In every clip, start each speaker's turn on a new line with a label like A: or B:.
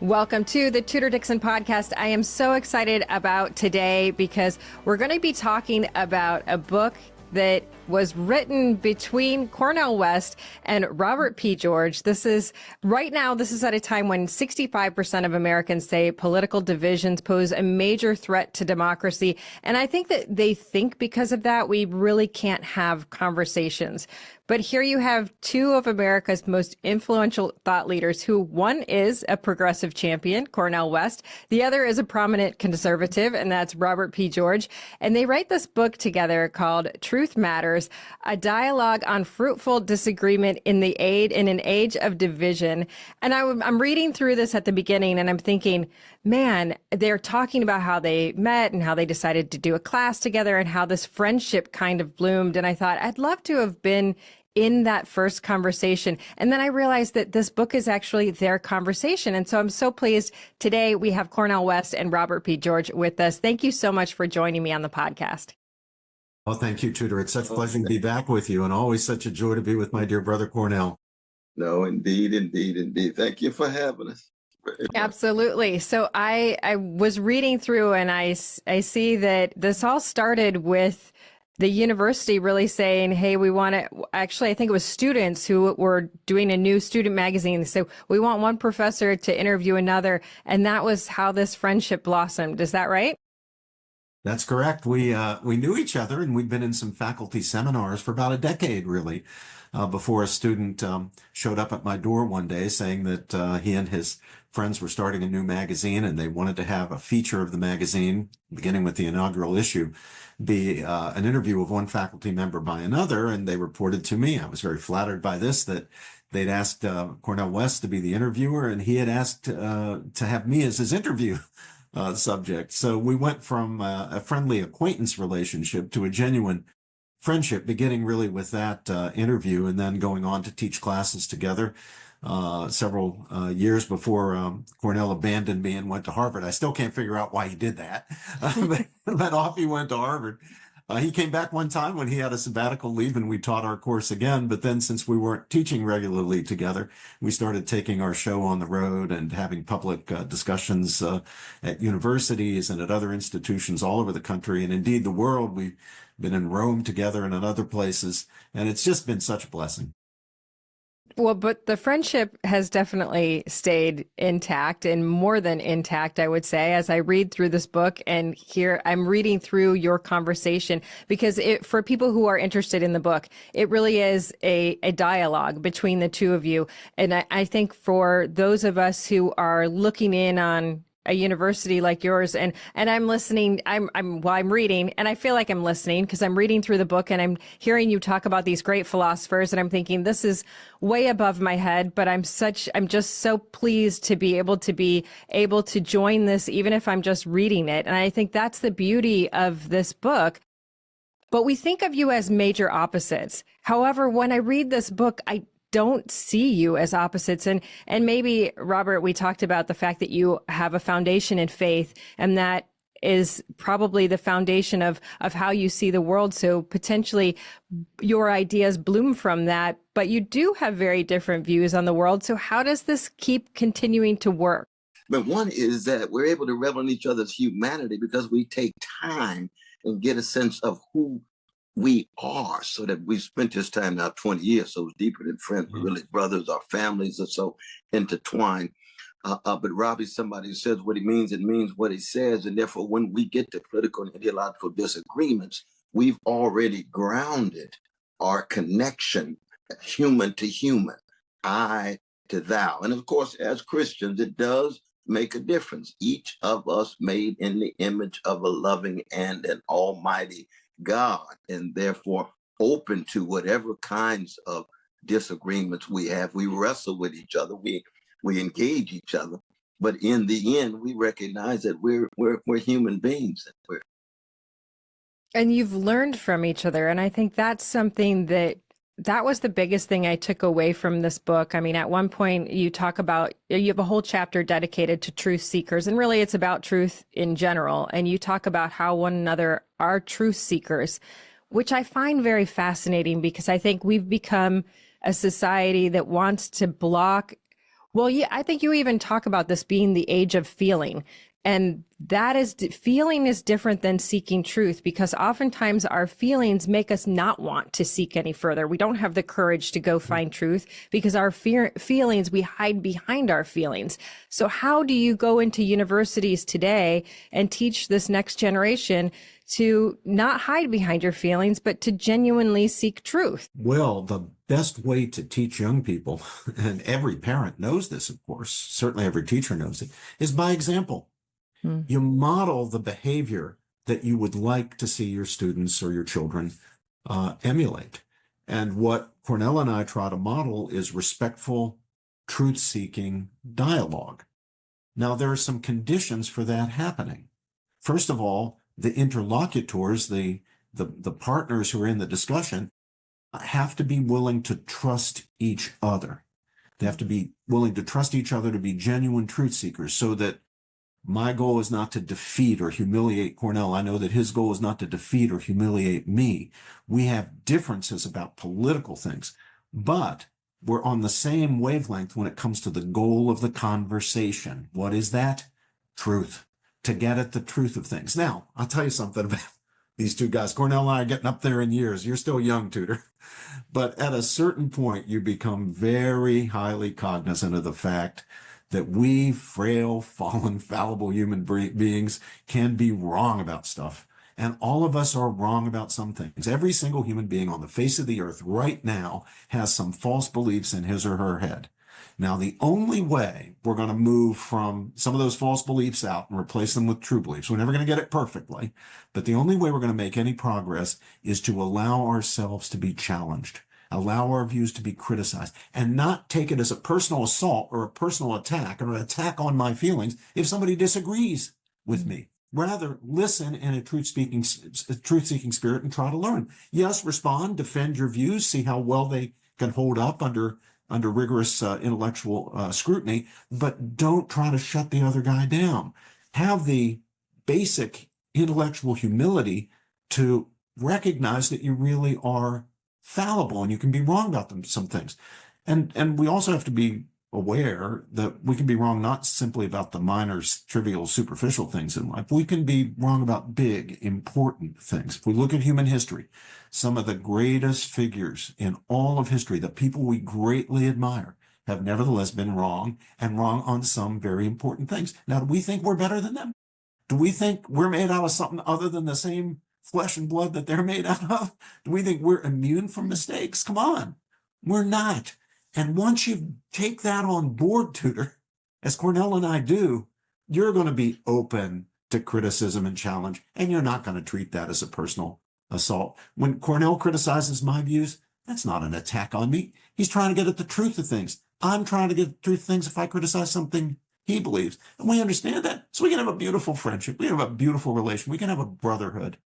A: Welcome to the Tudor Dixon Podcast. I am so excited about today because we're going to be talking about a book that was written between Cornel West and Robert P. George. This is at a time when 65% of Americans say political divisions pose a major threat to democracy. And I think that they think because of that, we really can't have conversations. But here you have two of America's most influential thought leaders who one is a progressive champion, Cornel West. The other is a prominent conservative, and that's Robert P. George. And they write this book together called Truth Matters, a dialogue on fruitful disagreement in an age of division. And I'm reading through this at the beginning and I'm thinking, man, they're talking about how they met and how they decided to do a class together and how this friendship kind of bloomed. And I thought I'd love to have been in that first conversation. And then I realized that this book is actually their conversation. And so I'm so pleased today we have Cornel West and Robert P. George with us. Thank you so much for joining me on the podcast.
B: Well, thank you, Tudor. It's such a pleasure to be back with you and always such a joy to be with my dear brother, Cornel.
C: No, indeed. Thank you for having us.
A: Absolutely. So I was reading through and I see that this all started with the university really saying, hey, we want to, actually, I think it was students who were doing a new student magazine. So we want one professor to interview another. And that was how this friendship blossomed. Is that right?
B: That's correct. We knew each other and we'd been in some faculty seminars for about a decade, really, before a student showed up at my door one day saying that he and his friends were starting a new magazine and they wanted to have a feature of the magazine, beginning with the inaugural issue, be an interview of one faculty member by another. And they reported to me, I was very flattered by this, that they'd asked Cornel West to be the interviewer and he had asked to have me as his interview subject. So we went from a friendly acquaintance relationship to a genuine friendship, beginning really with that interview and then going on to teach classes together several years before Cornel abandoned me and went to Harvard. I still can't figure out why he did that, but off he went to Harvard. He came back one time when he had a sabbatical leave and we taught our course again. But then since we weren't teaching regularly together, we started taking our show on the road and having public discussions at universities and at other institutions all over the country. And indeed the world. We've been in Rome together and in other places. And it's just been such a blessing.
A: Well, but the friendship has definitely stayed intact and more than intact, I would say, as I read through this book and here I'm reading through your conversation because for people who are interested in the book, it really is a dialogue between the two of you. And I think for those of us who are looking in on a university like yours and I'm listening, I'm reading and I feel like I'm listening because I'm reading through the book and I'm hearing you talk about these great philosophers and I'm thinking this is way above my head, but I'm just so pleased to be able to join this even if I'm just reading it. And I think that's the beauty of this book. But we think of you as major opposites. However, when I read this book, I don't see you as opposites. And maybe, Robert, we talked about the fact that you have a foundation in faith, and that is probably the foundation of how you see the world. So potentially your ideas bloom from that, but you do have very different views on the world. So how does this keep continuing to work?
C: But one is that we're able to revel in each other's humanity because we take time and get a sense of who we are, so that we spent this time now 20 years, so it's deeper than friends. We're really brothers. Our families are so intertwined. But Robbie, somebody says what he means, it means what he says. And therefore, when we get to political and ideological disagreements, we've already grounded our connection, human to human, I to thou. And of course, as Christians, it does make a difference. Each of us made in the image of a loving and an almighty God, and therefore open to whatever kinds of disagreements we have. We wrestle with each other, we engage each other, but in the end, we recognize that we're human beings.
A: And you've learned from each other, and I think that's something that was the biggest thing I took away from this book. I mean, at one point you have a whole chapter dedicated to truth seekers, and really it's about truth in general. And you talk about how one another are truth seekers, which I find very fascinating because I think we've become a society that wants to block Well, yeah, I think you even talk about this being the age of feeling. And that is, feeling is different than seeking truth, because oftentimes our feelings make us not want to seek any further. We don't have the courage to go find truth because our feelings, we hide behind our feelings. So how do you go into universities today and teach this next generation to not hide behind your feelings, but to genuinely seek truth?
B: Well, the best way to teach young people, and every parent knows this, of course, certainly every teacher knows it, is by example. You model the behavior that you would like to see your students or your children emulate. And what Cornel and I try to model is respectful, truth-seeking dialogue. Now, there are some conditions for that happening. First of all, the interlocutors, the partners who are in the discussion, have to be willing to trust each other. They have to be willing to trust each other to be genuine truth seekers, so that my goal is not to defeat or humiliate Cornel. I know that his goal is not to defeat or humiliate me. We have differences about political things, but we're on the same wavelength when it comes to the goal of the conversation. What is that? Truth. To get at the truth of things. Now, I'll tell you something about these two guys. Cornel and I are getting up there in years. You're still young, Tudor. But at a certain point, you become very highly cognizant of the fact that we, frail, fallen, fallible human beings, can be wrong about stuff. And all of us are wrong about some things. Every single human being on the face of the earth right now has some false beliefs in his or her head. Now, the only way we're going to move from some of those false beliefs out and replace them with true beliefs, we're never going to get it perfectly, but the only way we're going to make any progress is to allow ourselves to be challenged, allow our views to be criticized, and not take it as a personal assault or a personal attack or an attack on my feelings if somebody disagrees with me. Rather, listen in a truth-seeking spirit and try to learn. Yes, respond, defend your views, see how well they can hold up under rigorous intellectual scrutiny, but don't try to shut the other guy down. Have the basic intellectual humility to recognize that you really are fallible and you can be wrong about some things. And we also have to be aware that we can be wrong not simply about the minor, trivial, superficial things in life. We can be wrong about big, important things. If we look at human history, some of the greatest figures in all of history, the people we greatly admire, have nevertheless been wrong, and wrong on some very important things. Now, do we think we're better than them? Do we think we're made out of something other than the same flesh and blood that they're made out of? Do we think we're immune from mistakes? Come on, we're not. And once you take that on board, Tudor, as Cornel and I do, you're going to be open to criticism and challenge, and you're not going to treat that as a personal assault. When Cornel criticizes my views, that's not an attack on me. He's trying to get at the truth of things. I'm trying to get at the truth of things if I criticize something he believes. And we understand that. So we can have a beautiful friendship. We can have a beautiful relation. We can have a brotherhood.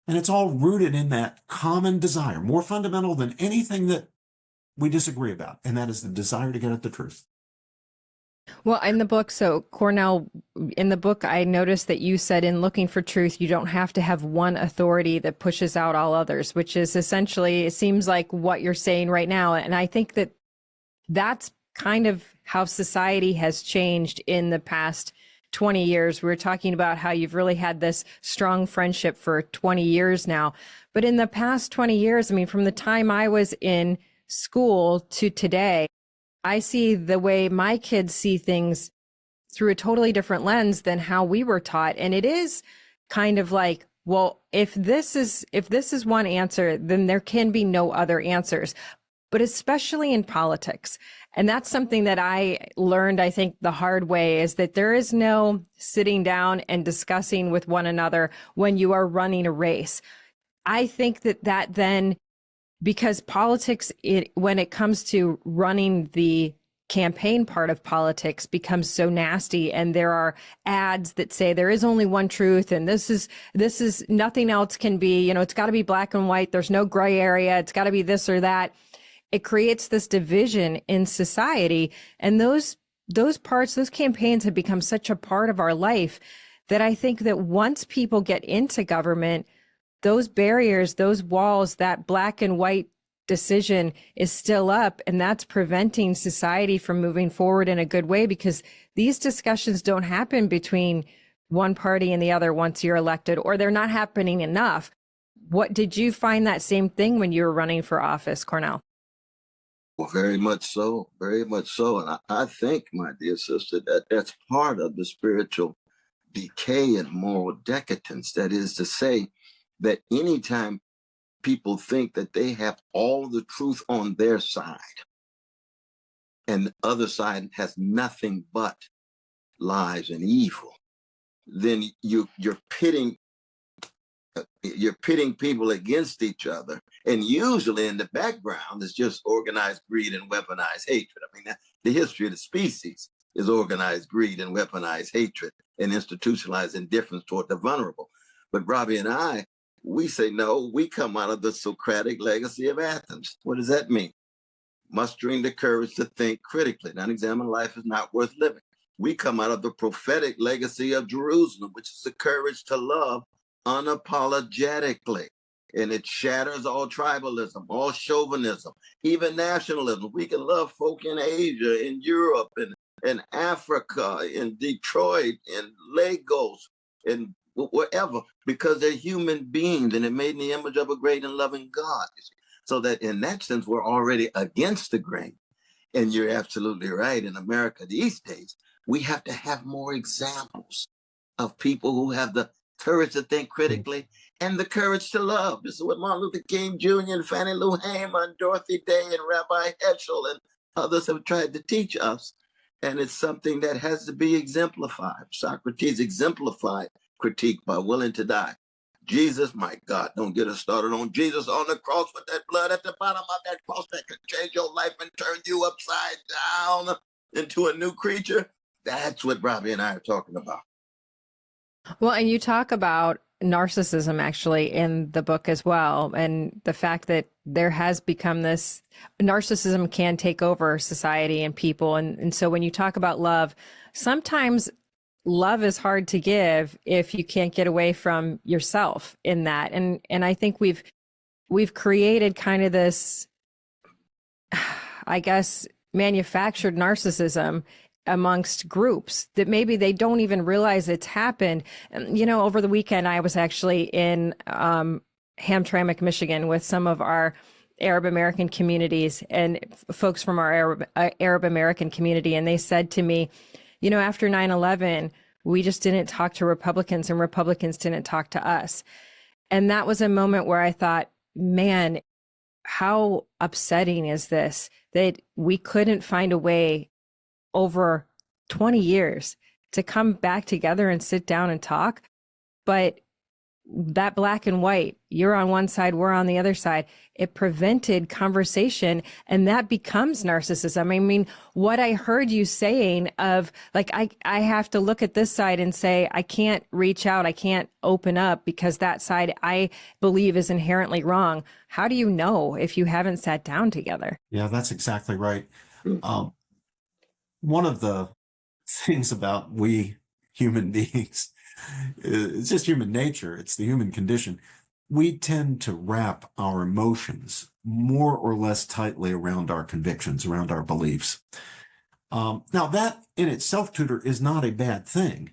B: And it's all rooted in that common desire, more fundamental than anything that we disagree about, and that is the desire to get at the truth.
A: Well, in the book, so Cornel, in the book, I noticed that you said in looking for truth, you don't have to have one authority that pushes out all others, which is essentially, it seems like what you're saying right now. And I think that that's kind of how society has changed in the past 20 years. We were talking about how you've really had this strong friendship for 20 years now. But in the past 20 years, I mean, from the time I was in school to today, I see the way my kids see things through a totally different lens than how we were taught. And it is kind of like, well, if this is one answer, then there can be no other answers, but especially in politics. And that's something that I learned, I think, the hard way, is that there is no sitting down and discussing with one another when you are running a race. I think that then, because politics, when it comes to running the campaign part of politics, becomes so nasty, and there are ads that say there is only one truth, and this is nothing else can be, it's got to be black and white. There's no gray area. It's got to be this or that. It creates this division in society, and those campaigns have become such a part of our life that I think that once people get into government, those barriers, those walls, that black and white decision is still up, and that's preventing society from moving forward in a good way, because these discussions don't happen between one party and the other once you're elected, or they're not happening enough. What did you find that same thing when you were running for office, Cornel?
C: Well, very much so, very much so. And I think, my dear sister, that that's part of the spiritual decay and moral decadence. That is to say, that anytime people think that they have all the truth on their side and the other side has nothing but lies and evil, then you're pitting people against each other. And usually in the background is just organized greed and weaponized hatred. I mean, the history of the species is organized greed and weaponized hatred and institutionalized indifference toward the vulnerable. But Robbie and I, we say, no, we come out of the Socratic legacy of Athens. What does that mean? Mustering the courage to think critically. An unexamined life is not worth living. We come out of the prophetic legacy of Jerusalem, which is the courage to love unapologetically. And it shatters all tribalism, all chauvinism, even nationalism. We can love folk in Asia, in Europe, in Africa, in Detroit, in Lagos, and wherever, because they're human beings and they're made in the image of a great and loving God. So that in that sense, we're already against the grain. And you're absolutely right. In America these days, we have to have more examples of people who have the courage to think critically and the courage to love. This is what Martin Luther King Jr. and Fannie Lou Hamer and Dorothy Day and Rabbi Heschel and others have tried to teach us. And it's something that has to be exemplified. Socrates exemplified critique by willing to die. Jesus, my God, don't get us started on Jesus on the cross with that blood at the bottom of that cross that could change your life and turn you upside down into a new creature. That's what Robbie and I are talking about.
A: Well, and you talk about narcissism actually in the book as well, and the fact that there has become this narcissism can take over society and people. And so when you talk about love, sometimes love is hard to give if you can't get away from yourself in that. And I think we've created kind of this, I guess, manufactured narcissism amongst groups that maybe they don't even realize it's happened. You know, over the weekend, I was actually in Hamtramck, Michigan with some of our Arab American communities and folks from our Arab American community. And they said to me, you know, after 9/11, we just didn't talk to Republicans and Republicans didn't talk to us. And that was a moment where I thought, man, how upsetting is this, that we couldn't find a way over 20 years to come back together and sit down and talk. But that black and white, you're on one side, we're on the other side, it prevented conversation, and that becomes narcissism. I mean, what I heard you saying of like, I have to look at this side and say, I can't reach out, I can't open up because that side I believe is inherently wrong. How do you know if you haven't sat down together?
B: Yeah, that's exactly right. One of the things about we human beings, it's just human nature, it's the human condition. We tend to wrap our emotions more or less tightly around our convictions, around our beliefs. Now, that in itself, Tudor, is not a bad thing.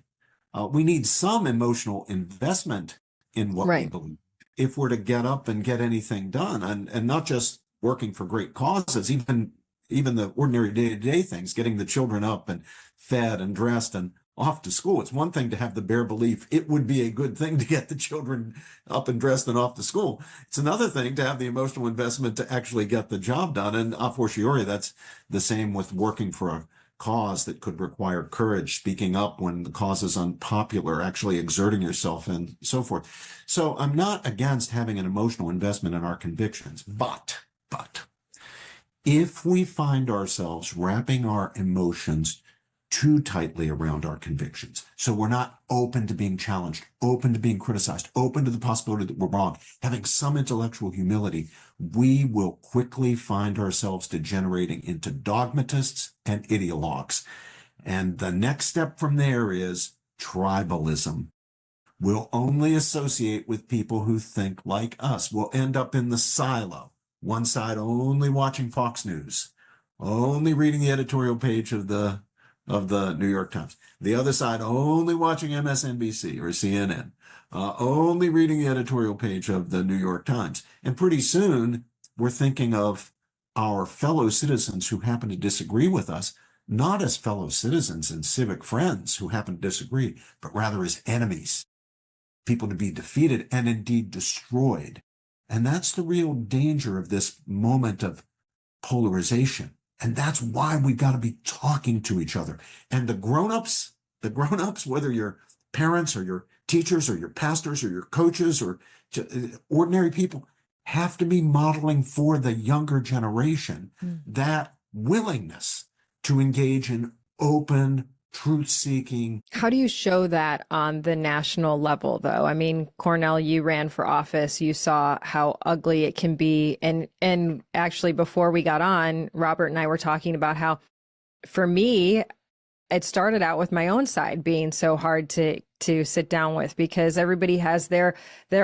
B: We need some emotional investment in what we believe if we're to get up and get anything done, and not just working for great causes, even the ordinary day-to-day things, getting the children up and fed and dressed and off to school. It's one thing to have the bare belief it would be a good thing to get the children up and dressed and off to school. It's another thing to have the emotional investment to actually get the job done. And a fortiori, that's the same with working for a cause that could require courage, speaking up when the cause is unpopular, actually exerting yourself and so forth. So I'm not against having an emotional investment in our convictions, but if we find ourselves wrapping our emotions too tightly around our convictions, so we're not open to being challenged, open to being criticized, open to the possibility that we're wrong, having some intellectual humility, we will quickly find ourselves degenerating into dogmatists and ideologues. And the next step from there is tribalism. We'll only associate with people who think like us. We'll end up in the silo. One side only watching Fox News, only reading the editorial page of the New York Times. The other side only watching MSNBC or CNN, only reading the editorial page of the New York Times. And pretty soon, we're thinking of our fellow citizens who happen to disagree with us, not as fellow citizens and civic friends who happen to disagree, but rather as enemies, people to be defeated and indeed destroyed. And that's the real danger of this moment of polarization. And that's why we've got to be talking to each other. And the grown-ups, whether you're parents or your teachers or your pastors or your coaches or ordinary people, have to be modeling for the younger generation that willingness to engage in open, truth-seeking.
A: How do you show that on the national level, though? I mean, Cornel, you ran for office. You saw how ugly it can be. And actually, before we got on, Robert and I were talking about how, for me, it started out with my own side being so hard to sit down with, because everybody has they're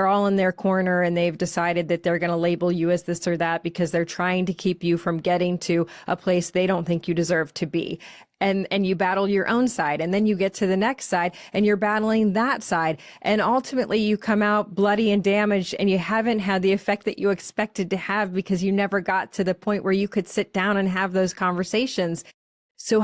A: all in their corner and they've decided that they're going to label you as this or that because they're trying to keep you from getting to a place they don't think you deserve to be. And you battle your own side, and then you get to the next side and you're battling that side. And ultimately you come out bloody and damaged, and you haven't had the effect that you expected to have because you never got to the point where you could sit down and have those conversations. So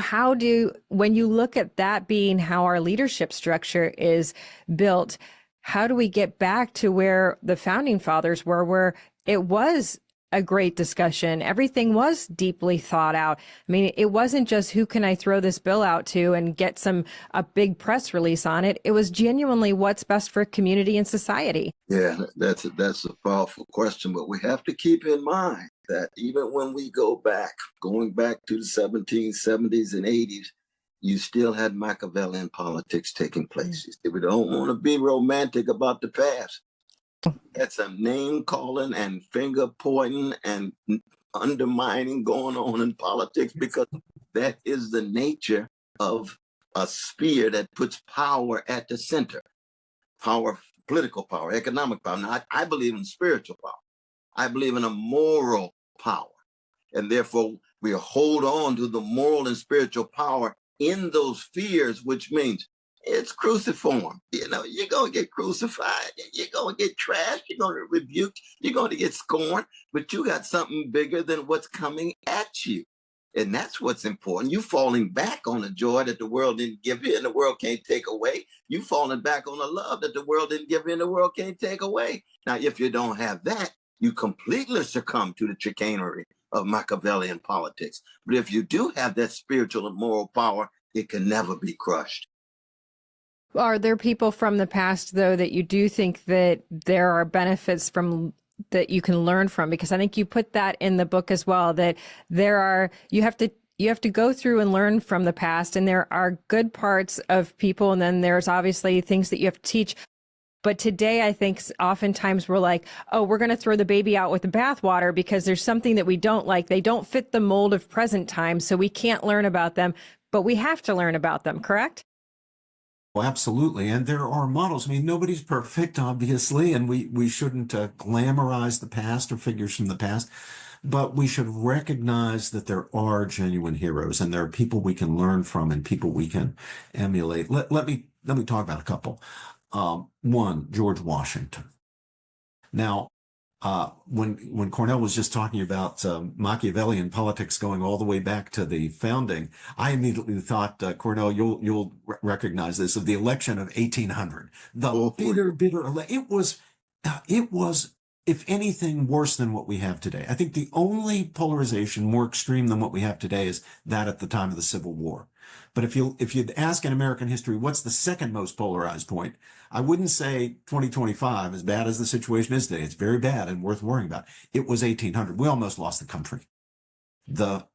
A: when you look at that being how our leadership structure is built, how do we get back to where the founding fathers were, where it was a great discussion? Everything was deeply thought out. I mean, it wasn't just who can I throw this bill out to and get a big press release on it. It was genuinely what's best for community and society.
C: Yeah, that's a powerful question, but we have to keep in mind that even when we going back to the 1770s and 80s, you still had Machiavellian politics taking place. We don't want to be romantic about the past. That's a name calling and finger pointing and undermining going on in politics, because that is the nature of a sphere that puts power at the center. Power, political power, economic power. Now, I believe in spiritual power. I believe in a moral power. And therefore, we hold on to the moral and spiritual power in those spheres, which means it's cruciform. You're going to get crucified. You're going to get trashed. You're going to rebuke. You're going to get scorned. But you got something bigger than what's coming at you. And that's what's important. You falling back on the joy that the world didn't give you and the world can't take away. You falling back on the love that the world didn't give you and the world can't take away. Now, if you don't have that, you completely succumb to the chicanery of Machiavellian politics. But if you do have that spiritual and moral power, it can never be crushed.
A: Are there people from the past, though, that you do think that there are benefits from that you can learn from? Because I think you put that in the book as well, that you have to go through and learn from the past, and there are good parts of people, and then there's obviously things that you have to teach. But today, I think oftentimes we're like, oh, we're going to throw the baby out with the bathwater because there's something that we don't like. They don't fit the mold of present time, so we can't learn about them, but we have to learn about them, correct?
B: Well, absolutely. And there are models. I mean, nobody's perfect, obviously, and we shouldn't glamorize the past or figures from the past, but we should recognize that there are genuine heroes and there are people we can learn from and people we can emulate. Let me talk about a couple. One, George Washington. Now, when Cornel was just talking about Machiavellian politics going all the way back to the founding, I immediately thought, Cornel, you'll recognize this, of the election of 1800. The bitter. It was, if anything, worse than what we have today. I think the only polarization more extreme than what we have today is that at the time of the Civil War. But if you'd ask in American history, what's the second most polarized point? I wouldn't say 2025, as bad as the situation is today. It's very bad and worth worrying about. It was 1800. We almost lost the country. The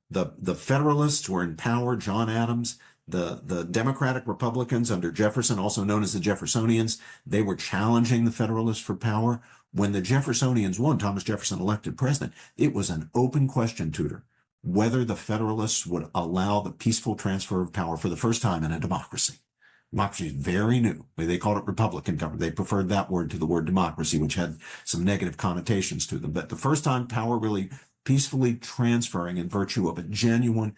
B: Federalists were in power, John Adams, the Democratic Republicans under Jefferson, also known as the Jeffersonians, they were challenging the Federalists for power. When the Jeffersonians won, Thomas Jefferson elected president, it was an open question, Tudor, whether the Federalists would allow the peaceful transfer of power for the first time in a democracy. Democracy is very new. They called it Republican government. They preferred that word to the word democracy, which had some negative connotations to them. But the first time power really peacefully transferring in virtue of a genuine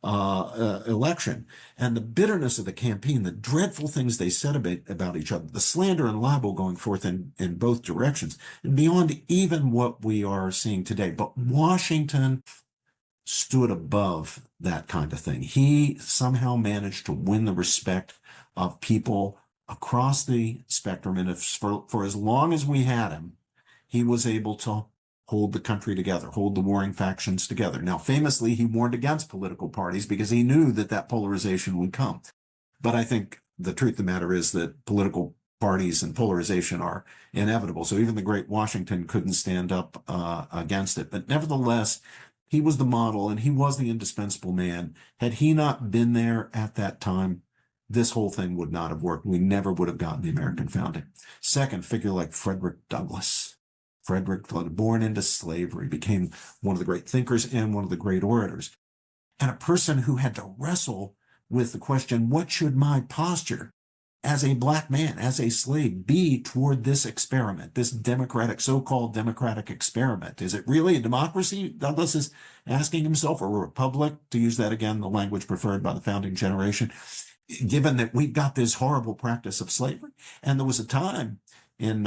B: election, and the bitterness of the campaign, the dreadful things they said about each other, the slander and libel going forth in both directions, and beyond even what we are seeing today. But Washington stood above that kind of thing. He somehow managed to win the respect of people across the spectrum. And if for as long as we had him, he was able to hold the country together, hold the warring factions together. Now, famously, he warned against political parties because he knew that polarization would come. But I think the truth of the matter is that political parties and polarization are inevitable. So even the great Washington couldn't stand up against it. But nevertheless, he was the model and he was the indispensable man. Had he not been there at that time, this whole thing would not have worked. We never would have gotten the American founding. Second, figure like Frederick Douglass. Frederick, born into slavery, became one of the great thinkers and one of the great orators. And a person who had to wrestle with the question, what should my posture as a black man, as a slave, be toward this experiment, this democratic, so-called democratic experiment? Is it really a democracy, Douglas is asking himself, or a republic, to use that again, the language preferred by the founding generation, given that we've got this horrible practice of slavery? And there was a time in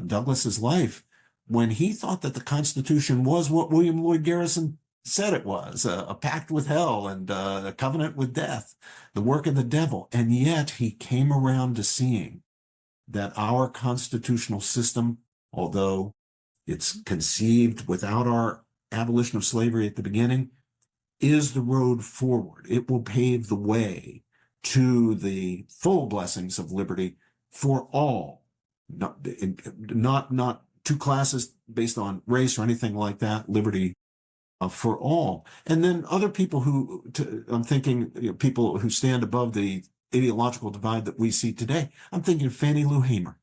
B: Douglas's life when he thought that the Constitution was what William Lloyd Garrison said it was, a pact with hell and a covenant with death, the work of the devil. And yet he came around to seeing that our constitutional system, although it's conceived without our abolition of slavery at the beginning, is the road forward. It will pave the way to the full blessings of liberty for all. Not two classes based on race or anything like that, liberty for all. And then other people I'm thinking, people who stand above the ideological divide that we see today. I'm thinking of Fannie Lou Hamer.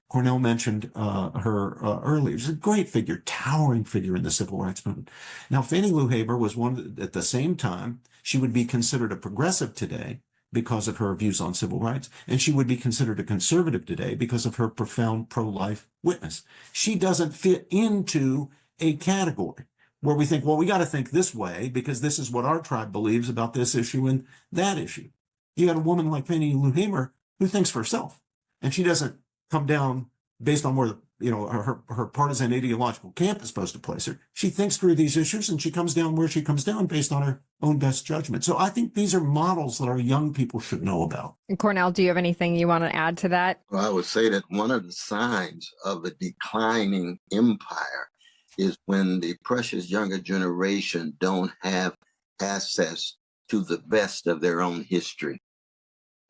B: Cornel mentioned her earlier. She's a great figure, towering figure in the civil rights movement. Now, Fannie Lou Hamer was one at the same time, she would be considered a progressive today because of her views on civil rights, and she would be considered a conservative today because of her profound pro-life witness. She doesn't fit into a category where we think, well, we got to think this way because this is what our tribe believes about this issue and that issue. You got a woman like Fannie Lou Hamer who thinks for herself, and she doesn't come down based on where her partisan ideological camp is supposed to place her. She thinks through these issues and she comes down where she comes down based on her own best judgment. So I think these are models that our young people should know about.
A: And Cornel, do you have anything you want to add to that?
C: Well, I would say that one of the signs of a declining empire is when the precious younger generation don't have access to the best of their own history,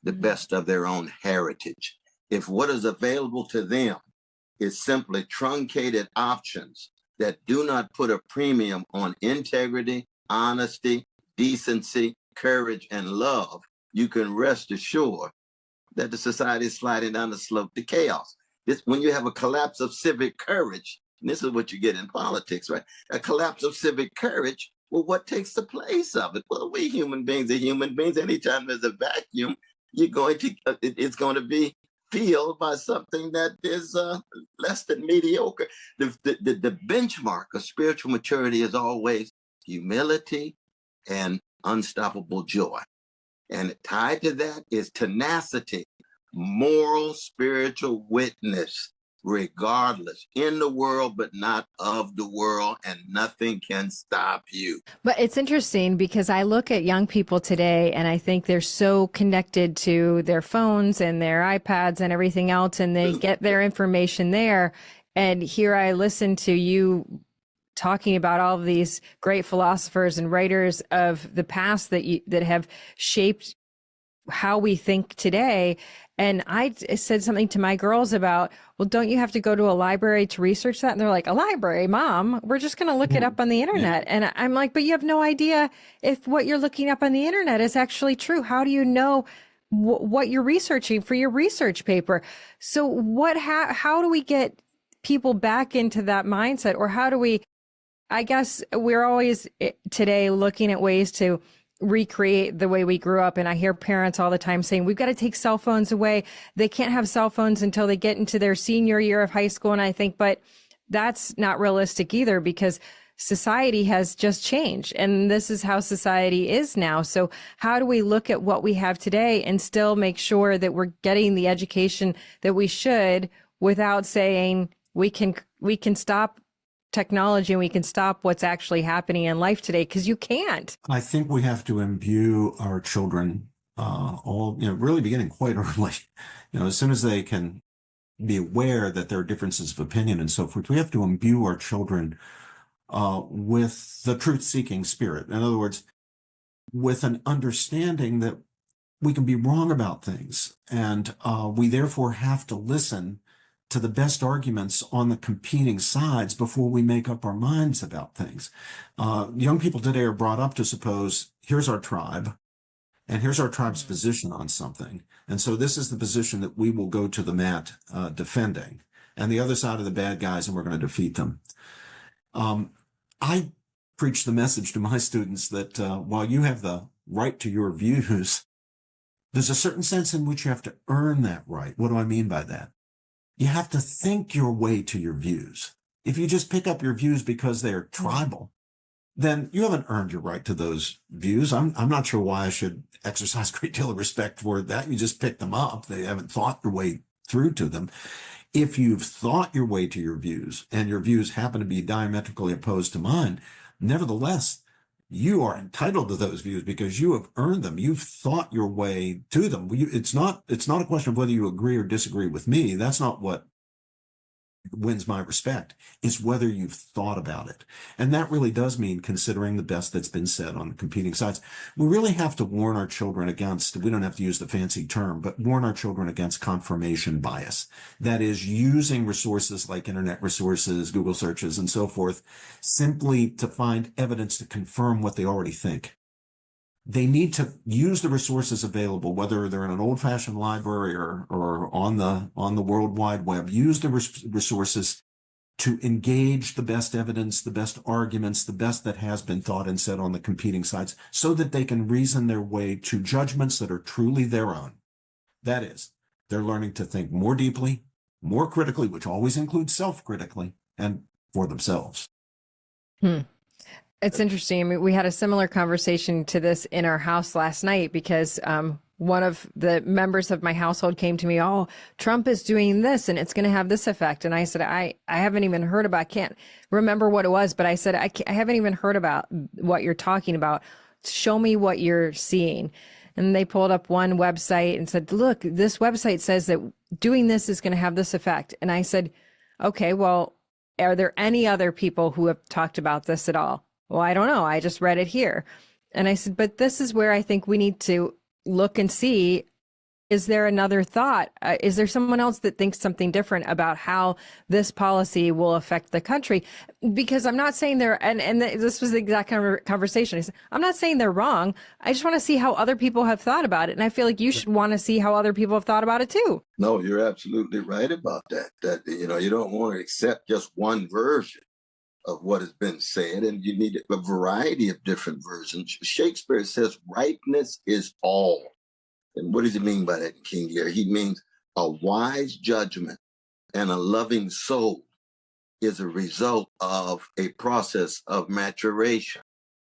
C: the best of their own heritage. If what is available to them is simply truncated options that do not put a premium on integrity, honesty, decency, courage, and love, you can rest assured that the society is sliding down the slope to chaos. When you have a collapse of civic courage, and this is what you get in politics, right? A collapse of civic courage, well, what takes the place of it? Well, we human beings are human beings. Anytime there's a vacuum, it's going to be filled by something that is less than mediocre. The benchmark of spiritual maturity is always humility and unstoppable joy. And tied to that is tenacity, moral, spiritual witness, regardless, in the world, but not of the world, and nothing can stop you.
A: But it's interesting because I look at young people today and I think they're so connected to their phones and their iPads and everything else, and they get their information there. And here I listen to you talking about all of these great philosophers and writers of the past that have shaped how we think today. And I said something to my girls about, well, don't you have to go to a library to research that? And they're like, a library, Mom? We're just going to look it up on the internet. And I'm like, but you have no idea if what you're looking up on the internet is actually true. How do you know what you're researching for your research paper? So how do we get people back into that mindset? Or how do we, I guess we're always today looking at ways to recreate the way we grew up. And I hear parents all the time saying, we've got to take cell phones away. They can't have cell phones until they get into their senior year of high school. And I think, but that's not realistic either, because society has just changed, and this is how society is now. So how do we look at what we have today and still make sure that we're getting the education that we should, without saying we can stop technology and we can stop what's actually happening in life today? Because you can't.
B: I think we have to imbue our children really beginning quite early. As soon as they can be aware that there are differences of opinion and so forth, we have to imbue our children with the truth-seeking spirit. In other words, with an understanding that we can be wrong about things, and we therefore have to listen to the best arguments on the competing sides before we make up our minds about things. Young people today are brought up to suppose, here's our tribe, and here's our tribe's position on something. And so this is the position that we will go to the mat defending. And the other side are the bad guys, and we're going to defeat them. I preach the message to my students that while you have the right to your views, there's a certain sense in which you have to earn that right. What do I mean by that? You have to think your way to your views. If you just pick up your views because they're tribal, then you haven't earned your right to those views. I'm not sure why I should exercise a great deal of respect for that. You just pick them up. They haven't thought your way through to them. If you've thought your way to your views, and your views happen to be diametrically opposed to mine, nevertheless, you are entitled to those views because you have earned them. You've thought your way to them. It's not a question of whether you agree or disagree with me. That's not what wins my respect. It's whether you've thought about it. And that really does mean considering the best that's been said on the competing sides. We really have to warn our children against, we don't have to use the fancy term, but warn our children against confirmation bias. That is, using resources like internet resources, Google searches, and so forth, simply to find evidence to confirm what they already think. They need to use the resources available, whether they're in an old-fashioned library or on the World Wide Web. Use the resources to engage the best evidence, the best arguments, the best that has been thought and said on the competing sides, so that they can reason their way to judgments that are truly their own. That is, they're learning to think more deeply, more critically, which always includes self-critically, and for themselves.
A: It's interesting. I mean, we had a similar conversation to this in our house last night, because one of the members of my household came to me, oh, Trump is doing this and it's going to have this effect. And I said, I haven't even heard about, I can't remember what it was, but I said, I haven't even heard about what you're talking about. Show me what you're seeing. And they pulled up one website and said, look, this website says that doing this is going to have this effect. And I said, okay, well, are there any other people who have talked about this at all? Well, I don't know. I just read it here. And I said, but this is where I think we need to look and see, is there another thought? Is there someone else that thinks something different about how this policy will affect the country? Because I'm not saying they're, and this was the exact conversation. I said, I'm not saying they're wrong. I just want to see how other people have thought about it. And I feel like you should want to see how other people have thought about it too.
C: No, you're absolutely right about that. That, you don't want to accept just one version of what has been said, and you need a variety of different versions. Shakespeare says ripeness is all. And what does he mean by that in King Lear? He means a wise judgment and a loving soul is a result of a process of maturation,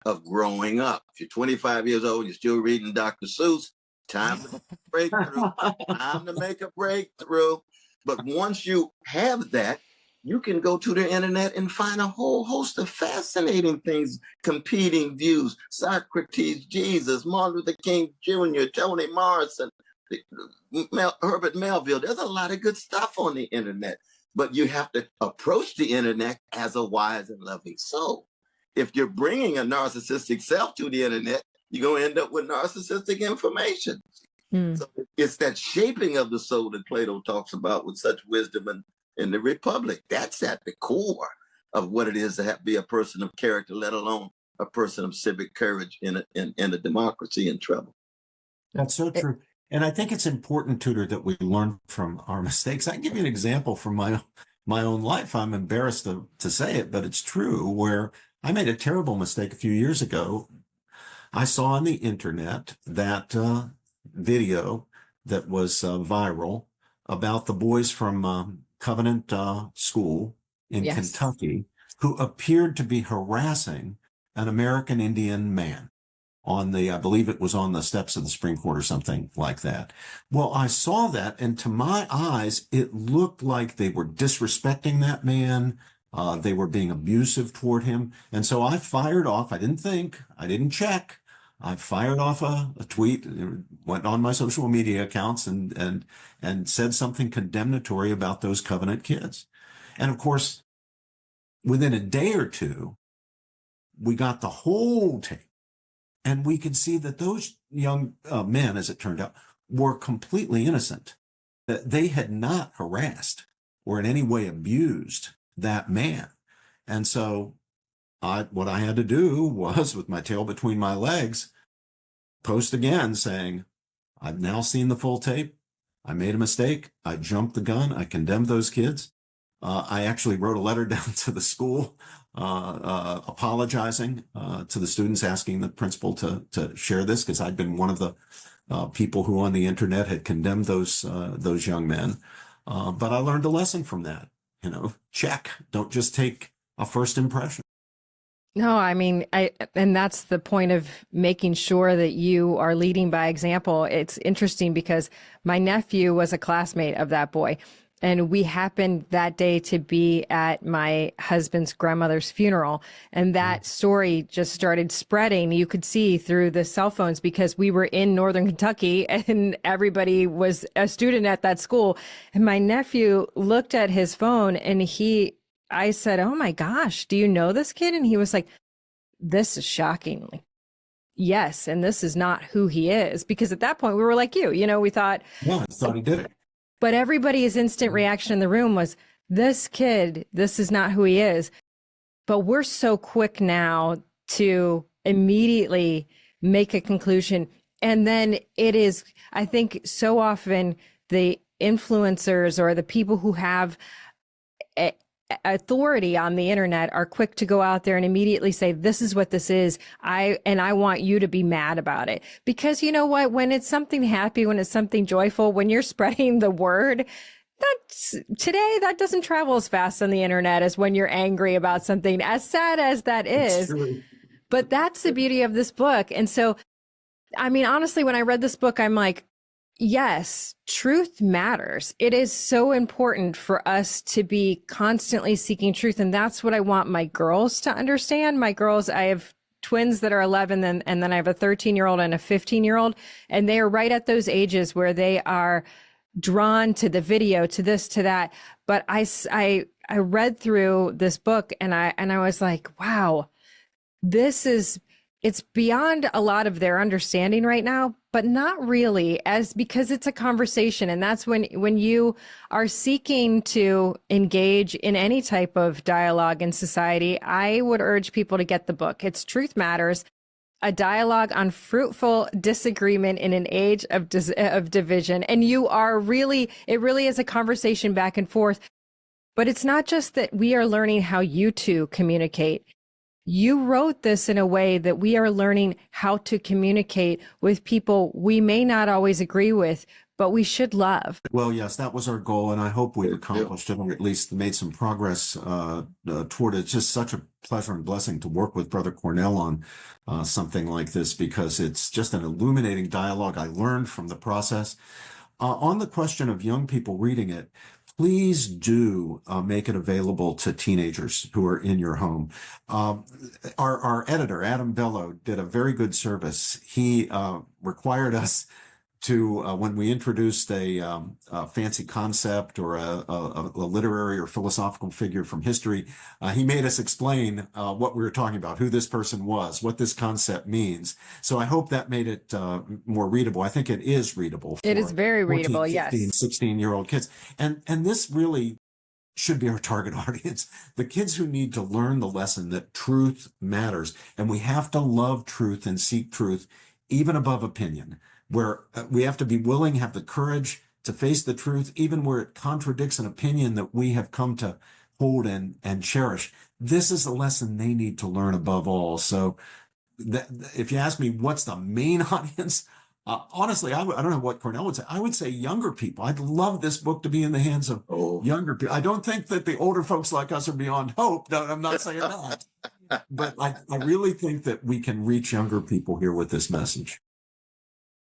C: of growing up. If you're 25 years old, you're still reading Dr. Seuss, time to break through, time to make a breakthrough. But once you have that, you can go to the internet and find a whole host of fascinating things, competing views, Socrates, Jesus, Martin Luther King Jr., Toni Morrison, Herbert Melville. There's a lot of good stuff on the internet, but you have to approach the internet as a wise and loving soul. If you're bringing a narcissistic self to the internet, you're going to end up with narcissistic information. So it's that shaping of the soul that Plato talks about with such wisdom in the Republic. That's at the core of what it is to be a person of character, let alone a person of civic courage in a democracy in trouble.
B: That's so true. And I think it's important, Tudor, that we learn from our mistakes. I can give you an example from my own life. I'm embarrassed to say it, but it's true, where I made a terrible mistake a few years ago. I saw on the internet that video that was viral about the boys from Covenant School in
A: Yes.
B: Kentucky who appeared to be harassing an American Indian man on the, I believe it was on the steps of the Supreme Court or something like that. Well, I saw that, and to my eyes, it looked like they were disrespecting that man. They were being abusive toward him. And so I fired off, I didn't think, I didn't check. I fired off a tweet, went on my social media accounts and said something condemnatory about those Covenant kids. And of course, within a day or two, we got the whole tape. And we could see that those young men, as it turned out, were completely innocent. That they had not harassed or in any way abused that man. And so what I had to do was, with my tail between my legs, post again saying, I've now seen the full tape. I made a mistake. I jumped the gun. I condemned those kids. I actually wrote a letter down to the school apologizing to the students, asking the principal to share this, because I'd been one of the people who on the internet had condemned those young men. But I learned a lesson from that. Check. Don't just take a first impression.
A: No, I mean, and that's the point of making sure that you are leading by example. It's interesting because my nephew was a classmate of that boy. And we happened that day to be at my husband's grandmother's funeral. And that story just started spreading. You could see through the cell phones because we were in Northern Kentucky and everybody was a student at that school. And my nephew looked at his phone and I said, oh my gosh, do you know this kid? And he was like, this is shocking. Like, yes. And this is not who he is. Because at that point we were like you, we thought.
B: Yeah, I thought he did it.
A: But everybody's instant reaction in the room was, this kid, this is not who he is. But we're so quick now to immediately make a conclusion. And then it is, I think, so often the influencers or the people who have authority on the internet are quick to go out there and immediately say, this is what this is. I want you to be mad about it. Because you know what? When it's something happy, when it's something joyful, when you're spreading the word, that doesn't travel as fast on the internet as when you're angry about something, as sad as that is. But that's the beauty of this book. And so, I mean, honestly, when I read this book, I'm like, yes, truth matters. It is so important for us to be constantly seeking truth. And that's what I want my girls to understand. My girls, I have twins that are 11 and then I have a 13-year-old and a 15-year-old. And they are right at those ages where they are drawn to the video, to this, to that. But I read through this book and I was like, wow, it's beyond a lot of their understanding right now, but not really, because it's a conversation. And that's when you are seeking to engage in any type of dialogue in society, I would urge people to get the book. It's Truth Matters, a dialogue on fruitful disagreement in an age of division. And it really is a conversation back and forth. But it's not just that we are learning how you two communicate. You wrote this in a way that we are learning how to communicate with people we may not always agree with, but we should love.
B: Well, yes, that was our goal, and I hope we've accomplished it, or at least made some progress toward it. It's just such a pleasure and blessing to work with Brother Cornel on something like this, because it's just an illuminating dialogue. I learned from the process. On the question of young people reading it, please do make it available to teenagers who are in your home. Our editor, Adam Bello, did a very good service. He required us to, when we introduced a fancy concept or a literary or philosophical figure from history, he made us explain what we were talking about, who this person was, what this concept means. So I hope that made it more readable. I think it is readable.
A: It is very
B: 14,
A: readable,
B: 15,
A: yes.
B: 16-year-old kids. And this really should be our target audience. The kids who need to learn the lesson that truth matters. And we have to love truth and seek truth, even above opinion, where we have to be willing, have the courage to face the truth, even where it contradicts an opinion that we have come to hold and cherish. This is a lesson they need to learn above all. So if you ask me what's the main audience, honestly, I don't know what Cornel would say. I would say younger people. I'd love this book to be in the hands of younger people. I don't think that the older folks like us are beyond hope. No, I'm not saying that. But I really think that we can reach younger people here with this message.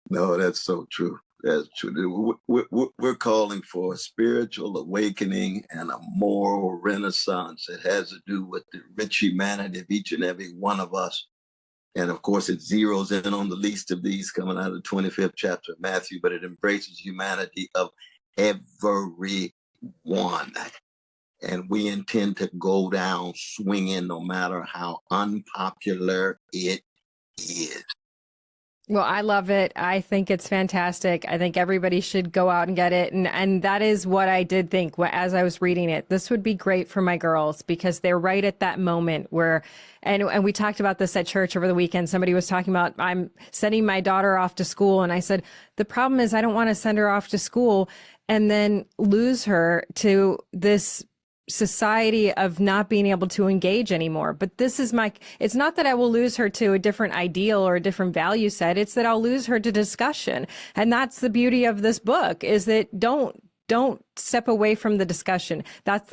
C: No, that's so true. That's true. We're calling for a spiritual awakening and a moral renaissance. It has to do with the rich humanity of each and every one of us. And of course, it zeroes in on the least of these coming out of the 25th chapter of Matthew, but it embraces humanity of everyone. And we intend to go down swinging no matter how unpopular it is.
A: Well, I love it. I think it's fantastic. I think everybody should go out and get it. And that is what I did think as I was reading it. This would be great for my girls because they're right at that moment where, and we talked about this at church over the weekend. Somebody was talking about, I'm sending my daughter off to school. And I said, the problem is I don't want to send her off to school and then lose her to this society of not being able to engage anymore. But this is it's not that I will lose her to a different ideal or a different value set. It's that I'll lose her to discussion. And that's the beauty of this book is that don't step away from the discussion. That's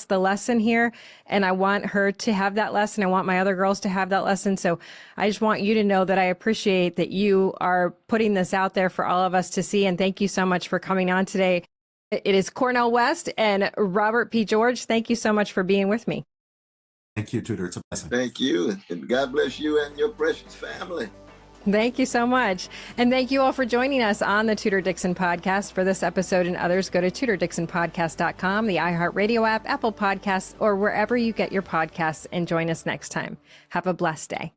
A: the lesson here. And I want her to have that lesson. I want my other girls to have that lesson. So I just want you to know that I appreciate that you are putting this out there for all of us to see. And thank you so much for coming on today. It is Cornel West and Robert P. George. Thank you so much for being with me.
B: Thank you, Tudor. It's a blessing.
C: Thank you. And God bless you and your precious family.
A: Thank you so much. And thank you all for joining us on the Tudor Dixon Podcast. For this episode and others, go to TudorDixonPodcast.com, the iHeartRadio app, Apple Podcasts, or wherever you get your podcasts, and join us next time. Have a blessed day.